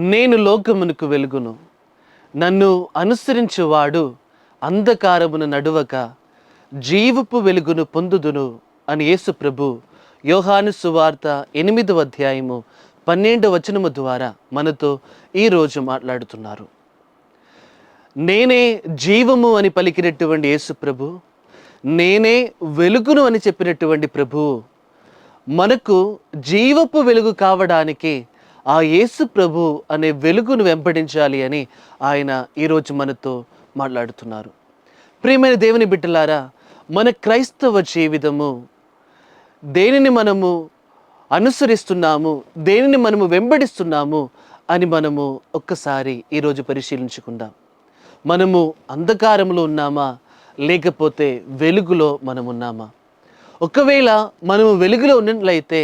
నేను లోకమునకు వెలుగును, నన్ను అనుసరించువాడు అంధకారమున నడువక జీవపు వెలుగును పొందుదును అని యేసు ప్రభు యోహాను సువార్త 8వ అధ్యాయము 12వ వచనము ద్వారా మనతో ఈరోజు మాట్లాడుతున్నారు. నేనే జీవము అని పలికినటువంటి యేసు ప్రభు, నేనే వెలుగును అని చెప్పినటువంటి ప్రభువు మనకు జీవపు వెలుగు కావడానికి ఆ యేసు ప్రభు అనే వెలుగును వెంబడించాలి అని ఆయన ఈరోజు మనతో మాట్లాడుతున్నారు. ప్రియమైన దేవుని బిడ్డలారా, మన క్రైస్తవ జీవితము దేనిని మనము అనుసరిస్తున్నాము, దేనిని మనము వెంబడిస్తున్నాము అని మనము ఒక్కసారి ఈరోజు పరిశీలించుకుందాం. మనము అంధకారంలో ఉన్నామా, లేకపోతే వెలుగులో మనమున్నామా? ఒకవేళ మనము వెలుగులో ఉన్నట్లయితే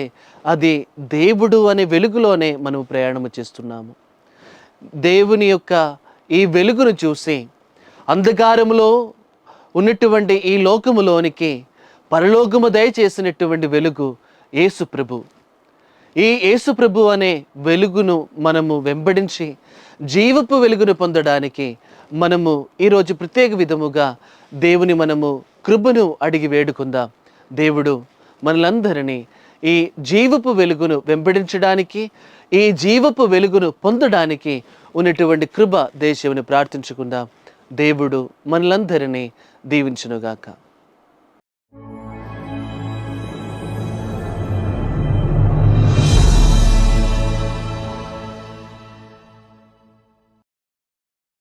అది దేవుడు అనే వెలుగులోనే మనము ప్రయాణము చేస్తున్నాము. దేవుని యొక్క ఈ వెలుగును చూసి అంధకారములో ఉన్నటువంటి ఈ లోకములోనికి పరలోకము దయచేసినటువంటి వెలుగు యేసు ప్రభు. ఈ యేసు ప్రభు అనే వెలుగును మనము వెంబడించి జీవపు వెలుగును పొందడానికి మనము ఈరోజు ప్రత్యేక విధముగా దేవుని మనము కృపను అడిగి వేడుకుందాం. దేవుడు మనలందరినీ ఈ జీవపు వెలుగును వెంబడించడానికి, ఈ జీవపు వెలుగును పొందడానికి ఉన్నటువంటి కృప దేశముని ప్రార్థించుకుందాం. దేవుడు మనలందరినీ దీవించునుగాక.